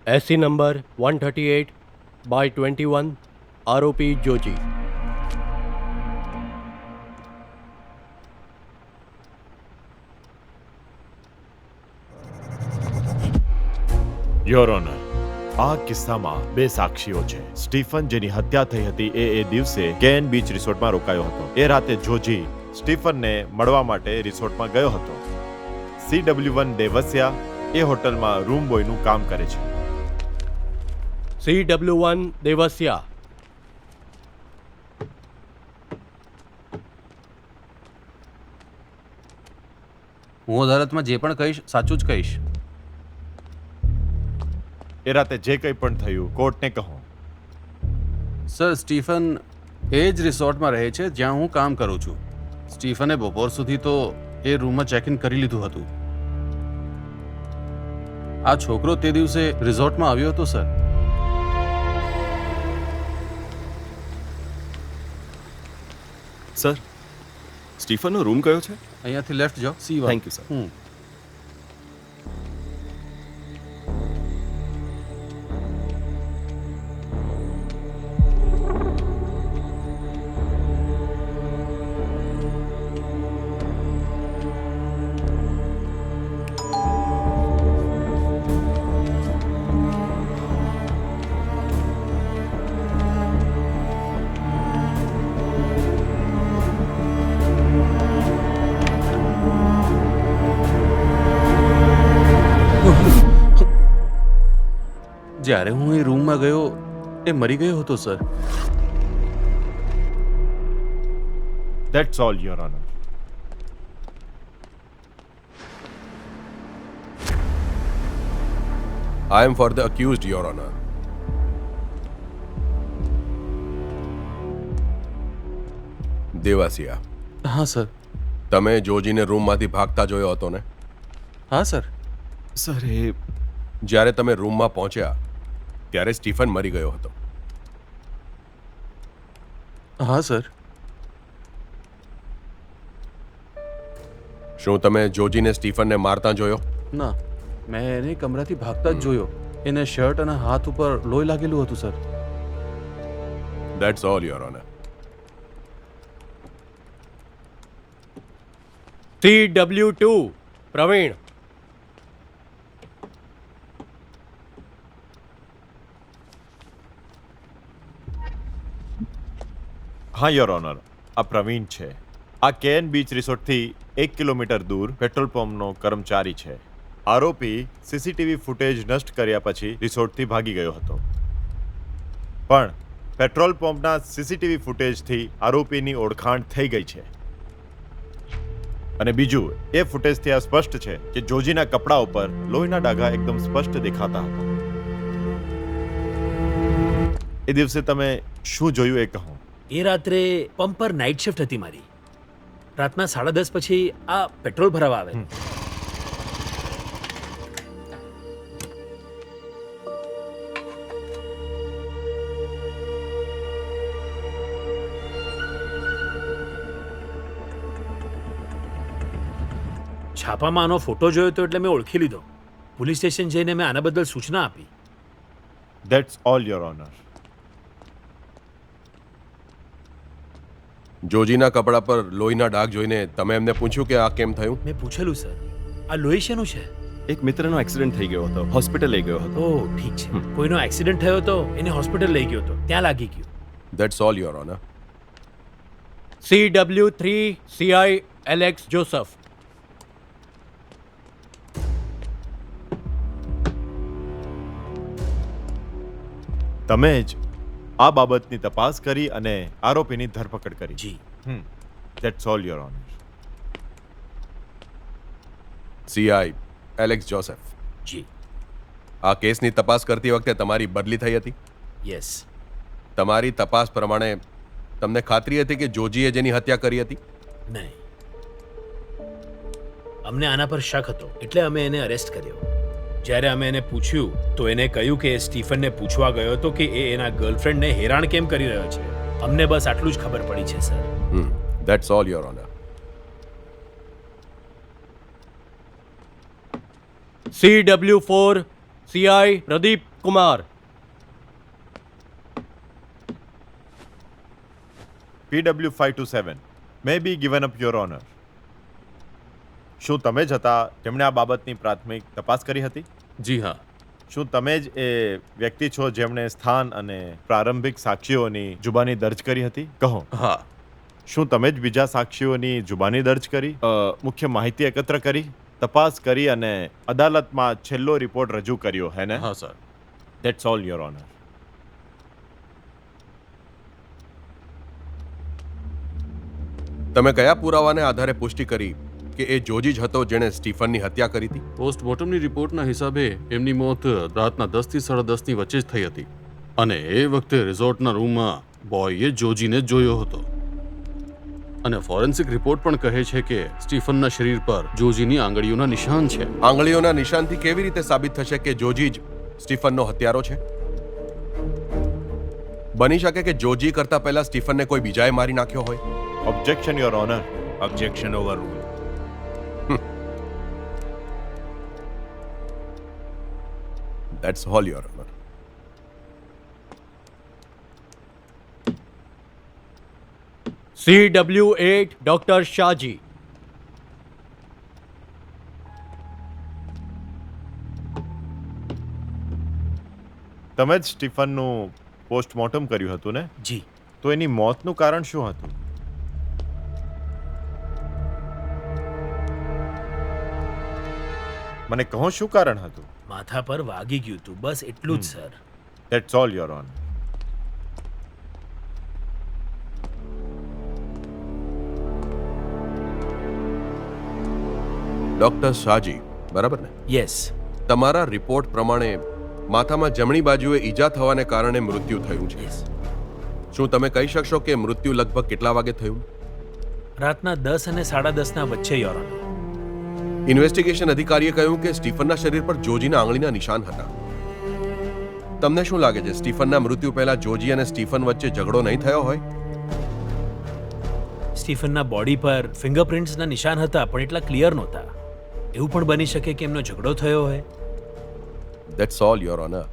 SC number 138/21, आरोपी Joji. Your honour, આ કિસ્સામાં બે સાક્ષીઓ છે. સ્ટીફન, જેની હત્યા થઈ હતી, એ દિવસે કેન બીચ રિસોર્ટમાં રોકાયો હતો. એ રાતે જોજી સ્ટીફનને મળવા માટે રિસોર્ટમાં ગયો હતો. CW1 દેવસ્યા એ હોટલમાં રૂમ બોયનું કામ કરે છે. CW1 દેવસ્યા। હું અદાલતમાં જે પણ કહીશ સાચું જ કહીશ. એ રાતે જે કંઈ પણ થયું કોર્ટને કહો. સર, સ્ટીફન એ જ રિસોર્ટમાં રહે છે જ્યાં હું કામ કરું છું. સ્ટીફને બપોર સુધી તો એ રૂમમાં ચેક ઇન કરી લીધું હતું. આ છોકરો તે દિવસે રિસોર્ટમાં આવ્યો હતો સર. સર, સ્ટીફનનો રૂમ કયો છે? અહીંયાથી લેફ્ટ જાઓ. C1. Thank you sir. જ્યારે હું એ રૂમમાં ગયો એ મરી ગયો હતો sir. That's all, your honour. I am for the accused, Your Honor. Devasia, હા સર. તમે જોજીને રૂમમાંથી ભાગતા જોયો હતો ને? હા સર. સર, એ જ્યારે તમે રૂમમાં પહોંચ્યા ત્યારે સ્ટીફન મરી ગયો હતો. હા સર. શું તમે જોજીને સ્ટીફનને મારતા જોયો? ના, મેં એને કમરાથી ભાગતા જ જોયો. એને શર્ટ અને હાથ ઉપર લોહી લાગેલું હતું sir. That's all, Your Honor. CW2 Praveen. હા યોર ઓનર, આ પ્રવીણ છે. આ કેન બીચ રિસોર્ટથી 1 કિલોમીટર દૂર પેટ્રોલ પંપનો કર્મચારી છે. આરોપી સીસીટીવી ફૂટેજ નષ્ટ કર્યા પછી રિસોર્ટથી ભાગી ગયો હતો. પણ પેટ્રોલ પંપના સીસીટીવી ફૂટેજથી આરોપીની ઓળખાણ થઈ ગઈ છે. અને બીજું, એ ફૂટેજથી આ સ્પષ્ટ છે કે જોજીના કપડા ઉપર લોહીના ડાઘા એકદમ સ્પષ્ટ દેખાતા હતા. એ દિવસે તમે શું જોયું એ કહો. એ રાત્રે પંપ પર નાઇટ શિફ્ટ હતી મારી. રાતના 10:30 પછી આ પેટ્રોલ ભરાવા આવે. છાપામાં આનો ફોટો જોયો તો એટલે મેં ઓળખી લીધો. પોલીસ સ્ટેશન જઈને મેં આના બદલ સૂચના આપી. That's all your honour. જોજીના કપડા પર લોહીના ડાઘ જોઈને તમે એમને પૂછ્યું કે આ કેમ થયું? મેં પૂછેલું સર, આ લોહી શેનું છે? એક મિત્રનો એક્સિડન્ટ થઈ ગયો હતો, હોસ્પિટલ લઈ ગયો હતો. ઓહ ઠીક છે. કોઈનો એક્સિડન્ટ થયો હતો, એને હોસ્પિટલ લઈ ગયો હતો, ત્યાં લાગી ગયું. That's all, Your Honor. CW3 CI Alex Joseph. તમે જ આ બાબતની તપાસ કરી અને આરોપીની ધરપકડ કરી. જી. That's all your honour. CI Alex Joseph, જી. આ કેસની તપાસ કરતી વખતે તમારી બદલી થઈ હતી? યસ. તમારી તપાસ પ્રમાણે તમને ખાતરી હતી કે જોજીએ જેની હત્યા કરી હતી? નહીં, અમને આના પર શક હતો એટલે અમે એને અરેસ્ટ કર્યો. જ્યારે અમે એને પૂછ્યું તો એને કહ્યું કે સ્ટીફનને પૂછવા ગયો હતો કે એ એના ગર્લફ્રેન્ડને હેરાન કેમ કરી રહ્યો છે. અમને બસ આટલું જ ખબર પડી છે sir. That's all, Your Honor. CW4 CI Pradeep Kumar. PW527 may be given up, Your Honor. શું તમે જ હતા જેમણે આ બાબતની પ્રાથમિક તપાસ કરી હતી? જી હા. શું તમે જ એ વ્યક્તિ છો જેમણે સ્થાન અને પ્રારંભિક સાક્ષીઓની જુબાની દર્જ કરી હતી? કહો. હા. શું તમે જ બીજા સાક્ષીઓની જુબાની દર્જ કરી, મુખ્ય માહિતી એકત્ર કરી, તપાસ કરી અને અદાલતમાં છેલ્લો રિપોર્ટ રજૂ કર્યો, હે ને? હા sir. That's all, your honour. તમે કયા પુરાવાને આધારે પુષ્ટિ કરી કે એ જોજી જ હતો જેણે સ્ટીફનની હત્યા કરી હતી? પોસ્ટમોર્ટમની રિપોર્ટના હિસાબે એમની મોત રાતના 10 થી 10:30 ની વચ્ચે જ થઈ હતી અને એ વખતે રિઝોર્ટના રૂમમાં બોયે જોજીને જોયો હતો અને ફોરેન્સિક રિપોર્ટ પણ કહે છે કે સ્ટીફનના શરીર પર જોજીની આંગળીઓના નિશાન છે. આંગળીઓના નિશાનથી કેવી રીતે સાબિત થશે કે જોજી જ સ્ટીફનનો હત્યારો છે? બની શકે કે જોજી કરતા પહેલા સ્ટીફનને કોઈ બીજાએ મારી નાખ્યો હોય. Objection, your honour. Objection overrule. That's all, your honour. CW8 doctor Shahji. તમે જ સ્ટીફનનું પોસ્ટમોર્ટમ કર્યું હતું ને? જી. તો એની મોતનું કારણ શું હતું? મને કહો, શું કારણ હતું? માથા પર વાગી ગયું હતું, બસ એટલું જ sir. That's all, your honour. Doctor Shahji, બરાબર ને? યસ. તમારા રિપોર્ટ પ્રમાણે માથામાં જમણી બાજુએ ઈજા થવાને કારણે મૃત્યુ થયું છે. યસ. શું તમે કહી શકશો કે મૃત્યુ લગભગ કેટલા વાગે થયું? રાતના 10 અને 10:30 ના વચ્ચે, યોર ઓનર. ઇન્વેસ્ટિગેશન અધિકારીએ કહ્યું કે સ્ટીફનના શરીર પર જોજીના આંગળીના નિશાન હતા. તમને શું લાગે છે સ્ટીફનના મૃત્યુ પહેલા જોજી અને સ્ટીફન વચ્ચે ઝઘડો નહીં થયો હોય? સ્ટીફનના બોડી પર ફિંગરપ્રિન્ટ્સના નિશાન હતા પણ એટલા ક્લિયર નહોતા. એવું પણ બની શકે કે એમનો ઝઘડો થયો હોય. That's all, your honour.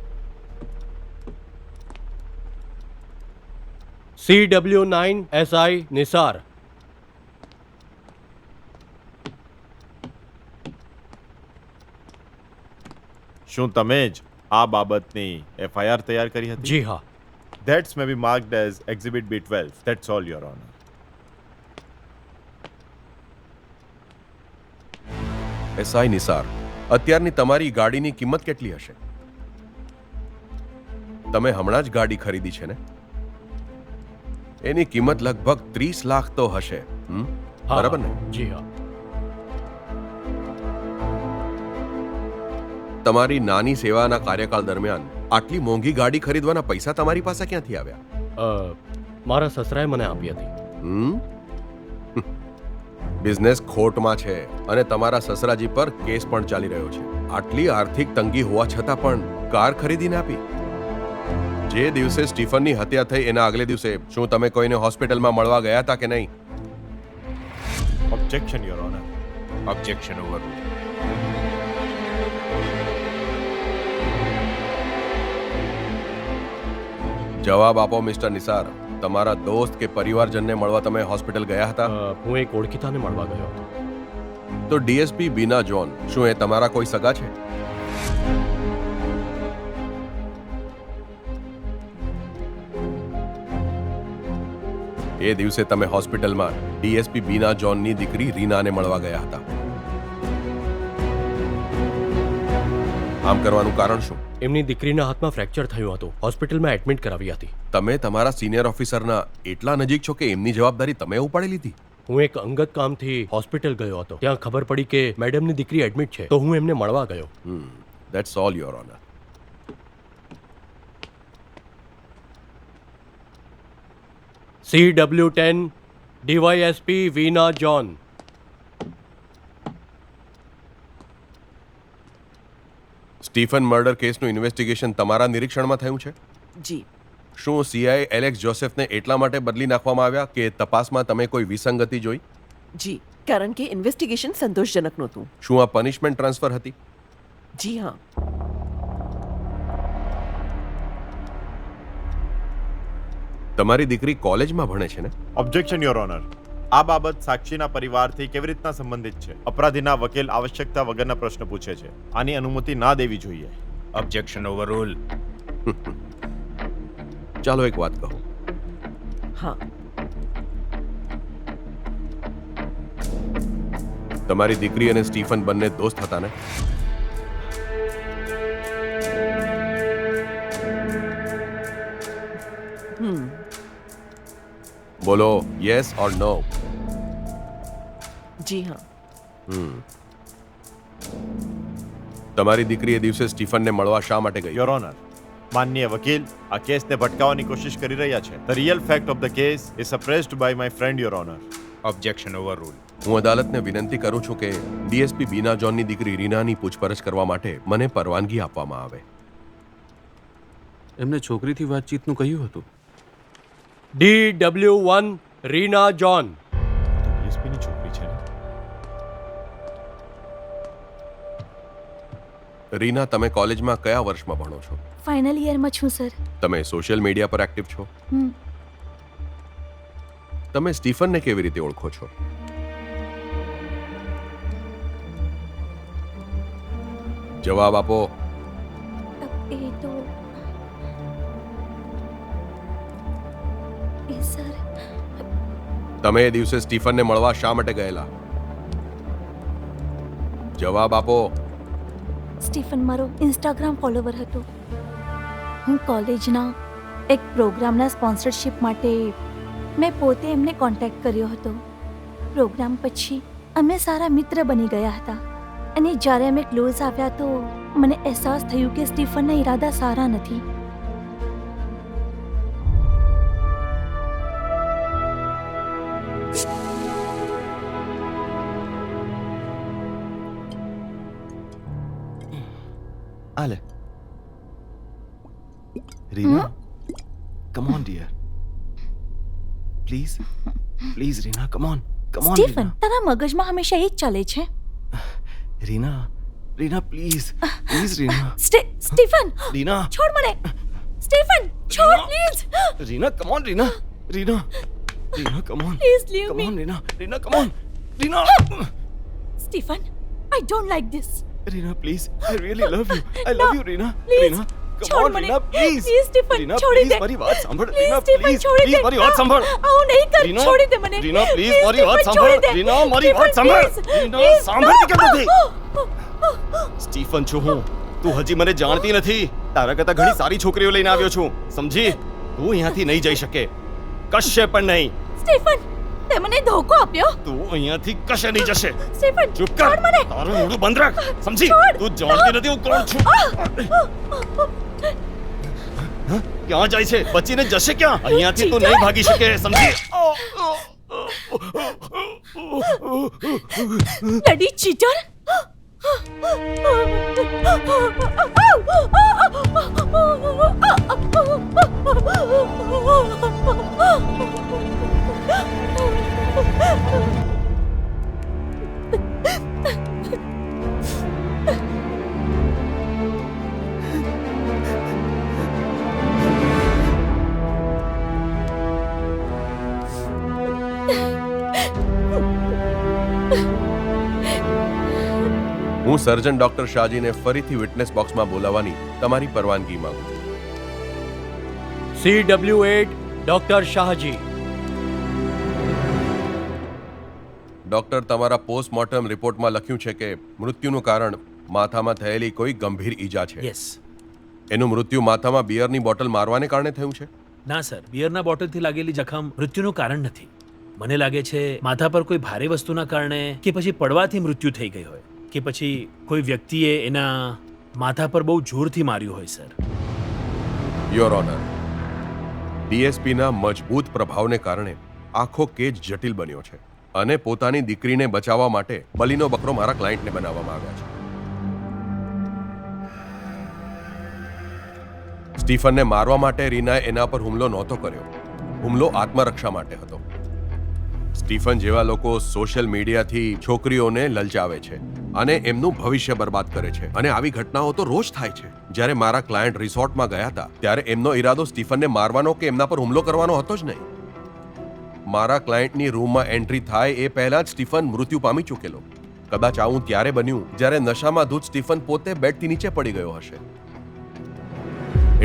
CW9 SI Nisar. શું તમે જ આ બાબતની FIR તૈયાર કરી હતી? જી હા. That's may be marked as exhibit B12. That's all, your honour. SI Nisar, અત્યારની તમારી ગાડીની કિંમત કેટલી હશે? તમે હમણાં જ ગાડી ખરીદી છે ને? એની કિંમત લગભગ 30 લાખ તો હશે. હા, બરાબર ને? જી હા. તમારી નાની સેવાના કાર્યકાળ દરમિયાન આટલી મોંઘી ગાડી ખરીદવાના પૈસા તમારી પાસે ક્યાંથી આવ્યા? મારા સસરાએ મને આપી હતી. બિઝનેસ ખોટમાં છે અને તમારા સસરાજી પર કેસ પણ ચાલી રહ્યો છે. આટલી આર્થિક તંગી હોવા છતાં પણ કાર ખરીદીને આપી. જે દિવસે સ્ટીફનની હત્યા થઈ એના આગલે દિવસે શું તમે કોઈને હોસ્પિટલમાં મળવા ગયા હતા કે નહીં? Objection, your honour. Objection overrule. જવાબ આપો મિસ્ટર નિસાર. તમારા દોસ્ત કે પરિવારજનને મળવા તમે હોસ્પિટલ ગયા હતા? હું એક ઓળખીતાને મળવા ગયો હતો. તો ડીએસપી બીના જોન, શું એ તમારા કોઈ સગા છે? એ દિવસે તમે હોસ્પિટલમાં ડીએસપી બીના જોનની દીકરી રીનાને મળવા ગયા હતા. આમ કરવાનું કારણ શું? એમની દીકરીના હાથમાં ફ્રેક્ચર થયું હતું. હોસ્પિટલમાં એડમિટ કરાવી હતી. તમે તમારા સિનિયર ઓફિસરના એટલા નજીક છો કે એમની જવાબદારી તમે ઉપાડી લીધી? હું એક અંગત કામથી હોસ્પિટલ ગયો હતો. ત્યાં ખબર પડી કે મેડમની દીકરી એડમિટ છે, તો હું એમને મળવા ગયો. That's all, your honour. CW10 DYSP Veena John. Stephen murder કેસનું ઇન્વેસ્ટિગેશન તમારા નિરીક્ષણમાં થયું છે? જી. શું સીઆઈ એલેક્સ જોસેફને એટલા માટે બદલી નાખવામાં આવ્યા કે તપાસમાં તમે કોઈ વિસંગતિ જોઈ? જી, કારણ કે ઇન્વેસ્ટિગેશન સંતોષજનક નહોતું. શું આ પનિશમેન્ટ ટ્રાન્સફર હતી? જી હા. તમારી દીકરી કોલેજમાં ભણે છે ને? Objection your honour. આ બાબત સાક્ષીના પરિવારથી કેવી રીતના સંબંધિત છે? અપરાધીના વકીલ આવશ્યકતા વગરના પ્રશ્ન પૂછે છે. આની અનુમતિ ના દેવી જોઈએ. ઓબ્જેક્શન ઓવરરૂલ. ચાલો એક વાત કહું. હા, તમારી દીકરી અને સ્ટીફન બંને દોસ્ત હતા ને? બોલો, યસ ઓર નો? જી હા. તમારી દીકરી એ દિવસે સ્ટીફનને મળવા શા માટે ગઈ? યોર ઓનર, માનનીય વકીલ આ કેસને ભટકાવવાની કોશિશ કરી રહ્યા છે. The real fact of the case is suppressed by my friend your honour. Objection overrule. હું અદાલતને વિનંતી કરું છું કે ડીએસપી બીના જોનની દીકરી રીનાની પૂછપરછ કરવા માટે મને પરવાનગી આપવામાં આવે. એમને છોકરીથી વાતચીતનું કહ્યું હતું. DW1 Reena John. ડીએસપીની છોકરી છે ને? રીના, તમે કોલેજમાં કયા વર્ષમાં ભણો છો? ફાઇનલ યરમાં છું સર. તમે સોશિયલ મીડિયા પર એક્ટિવ છો? તમે સ્ટીફનને કેવી રીતે ઓળખો છો? જવાબ આપો. એ તો એ સર તમે એ દિવસે સ્ટીફનને મળવા શા માટે ગયેલા? જવાબ આપો. સ્ટીફન મારો ઇન્સ્ટાગ્રામ ફોલોવર હતો. હું કોલેજના એક પ્રોગ્રામના સ્પોન્સરશિપ માટે મેં પોતે એમને કોન્ટેક્ટ કર્યો હતો. પ્રોગ્રામ પછી અમે સારા મિત્ર બની ગયા હતા અને જ્યારે અમે ક્લોઝ આવ્યા તો મને અહેસાસ થયું કે સ્ટીફનના ઈરાદા સારા નથી. આલે Reena, come on dear, please please Reena, come on Stephen, તારા મગજમાં હંમેશા એ જ ચાલે છે. Reena, Reena please please Reena, Stephen Reena, છોડ મને. સ્ટીફન છોડ please. Reena, come on Reena, Reena, Reena, come on, Please leave come me. On Reena, Reena, come on Reena, Stephen, I don't like this. Reena please, I really love you, I No, love you Reena, please, Reena, કમ છોડ on મને. Reena please, Please, Stephen, Reena છોડી please દે. મારી વાત સાંભળ, Please, Reena Stephen, please છોડી please દે. મારી વાત સાંભળ, આવું નહીં કર. રીના, છોડી દે મને. રીના પ્લીઝ Please, મારી વાત Stephen, સાંભળ, છોડી દે. રીના મારી વાત Stephen, સાંભળ, please. રીના Please, સાંભળતી કેમ no. નથી? સ્ટીફન છું હું, તું હજી મને જાણતી નથી. તારા કરતા ઘણી સારી છોકરીઓ લઈને આવ્યો છું, સમજી? તું અહીંયાથી નહીં જઈ શકે, કશે પણ નહીં. સ્ટીફન, તે મને ધોકો આપ્યો. તું અહીંયાથી કશે નહીં જશે. સ્ટીફન, ચૂપ કર, છોડ મને. તારું મોઢું બંધ રાખ, સમજી? છોડ. તું જાણતી નથી હું કોણ છું. ક્યાં જાય છે? બચીને જશે ક્યાં? અહીંયાથી તું નહીં ભાગી શકે, સમજી? બ્લડી ચીટર. હું સર્જન ડોક્ટર શાહજીને ફરીથી વિટનેસ બોક્સમાં બોલાવવાની તમારી પરવાનગી માંગુ છું. CW8 doctor Shahaji. ડોક્ટર, તમારા પોસ્ટમોર્ટમ રિપોર્ટમાં લખ્યું છે કે મૃત્યુનું કારણ માથામાં થયેલી કોઈ ગંભીર ઈજા છે. યસ. એનું મૃત્યુ માથામાં બિયરની બોટલ મારવાને કારણે થયું છે? ના સર, બિયરના બોટલથી લાગેલી જખમ મૃત્યુનું કારણ નથી. મને લાગે છે માથા પર કોઈ ભારે વસ્તુના કારણે કે પછી પડવાથી મૃત્યુ થઈ ગઈ હોય કે પછી કોઈ વ્યક્તિએ એના માથા પર બહુ જોરથી માર્યું હોય સર. યોર ઓનર, ડીએસપીના મજબૂત પ્રભાવને કારણે આખો કેસ જટિલ બન્યો છે અને પોતાની દીકરીને બચાવવા માટે બલીનો બકરો મારા ક્લાયન્ટને બનાવવામાં આવ્યા છે. સ્ટીફનને મારવા માટે રીનાએ એના પર હુમલો નહોતો કર્યો. હુમલો આત્મરક્ષા માટે હતો. સ્ટીફન જેવા લોકો સોશિયલ મીડિયાથી છોકરીઓને લલચાવે છે અને એમનું ભવિષ્ય બરબાદ કરે છે. અને આવી ઘટનાઓ તો રોજ થાય છે. જ્યારે મારા ક્લાયન્ટ રિસોર્ટમાં ગયા હતા ત્યારે એમનો ઈરાદો સ્ટીફનને મારવાનો કે એમના પર હુમલો કરવાનો હતો જ નહીં. મારા ક્લાયન્ટની રૂમમાં એન્ટ્રી થાય એ પહેલા જ સ્ટીફન મૃત્યુ પામી ચૂકેલો. કદાચ આવું ત્યારે બન્યું જ્યારે નશામાં ધૂત સ્ટીફન પોતે બેડથી નીચે પડી ગયો હશે.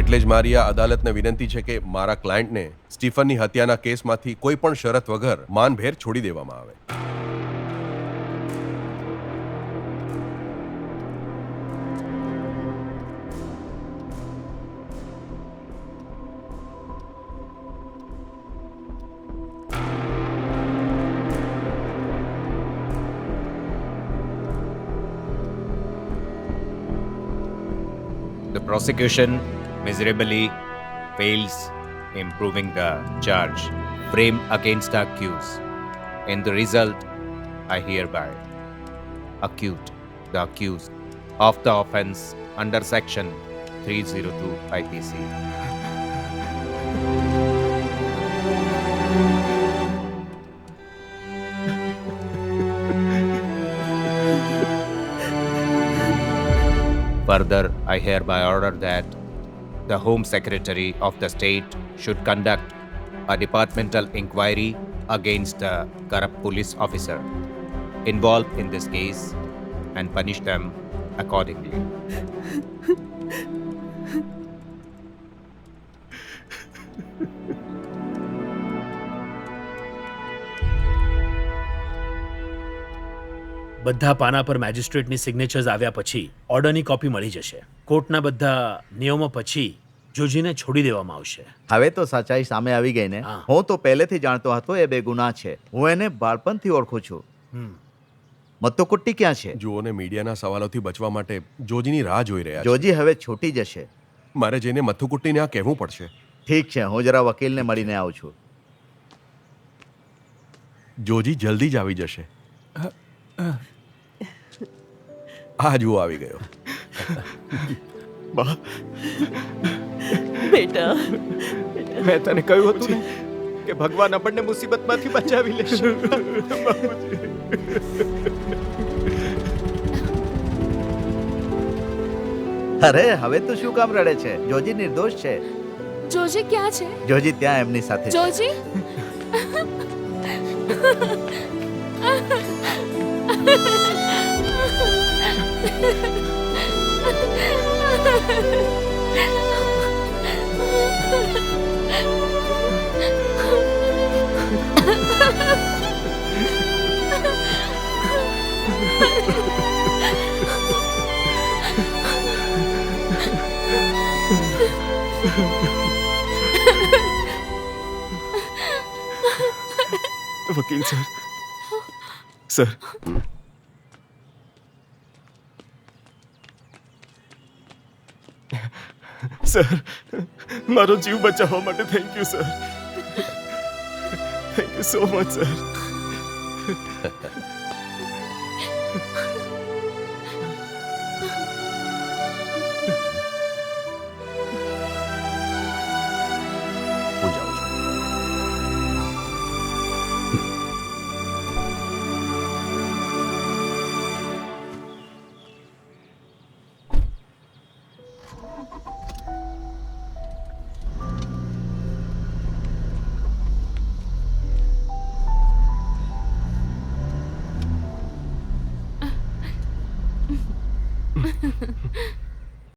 એટલે જ મારી આ અદાલતને વિનંતી છે કે મારા ક્લાયન્ટને સ્ટીફનની હત્યાના કેસમાંથી કોઈ પણ શરત વગર માનભેર છોડી દેવામાં આવે. The prosecution miserably fails in proving the charge framed against the accused. In the result, I hereby acquit the accused of the offence under section 302 IPC. Further, I hereby order that the Home Secretary of the state should conduct a departmental inquiry against the corrupt police officer involved in this case and punish them accordingly. બધા પાના પર મેજિસ્ટ્રેટની સિગ્નેચર્સ આવ્યા પછી ઓર્ડરની copy મળી જશે. કોર્ટના બધા નિયમો પછી જોજીને છોડી દેવામાં આવશે. હવે તો સચ્ચાઈ સામે આવી ગઈ ને. હા. હું તો પહેલેથી જાણતો હતો એ બેગુનાહ છે. હું એને બાળપણથી ઓળખું છું. મત્તુકુટ્ટી ક્યાં છે? જુઓને મીડિયાના સવાલોથી બચવા માટે જોજીની રાહ જોઈ રહ્યા છે. જોજી હવે છૂટી જશે. મારે જઈને મથુકુટ્ટીને આ કહેવું પડશે. ઠીક છે, હું જરા વકીલને મળીને આવું છું. જોજી જલ્દી જ આવી જશે. આ જુઓ આવી ગયો. બા, બેટા મેં તને કહ્યું હતું ને કે ભગવાન આપણને મુસીબતમાંથી બચાવી લેશે. અરે હવે તું શું કામ રડે છે? જોજી નિર્દોષ છે. જોજી ક્યાં છે? જોજી ત્યાં એમની સાથે છે. જોજી વકીલ સર, સર, સર, મારો જીવ બચાવવા માટે thank you sir. Thank you so much sir. હું જાઉં છું.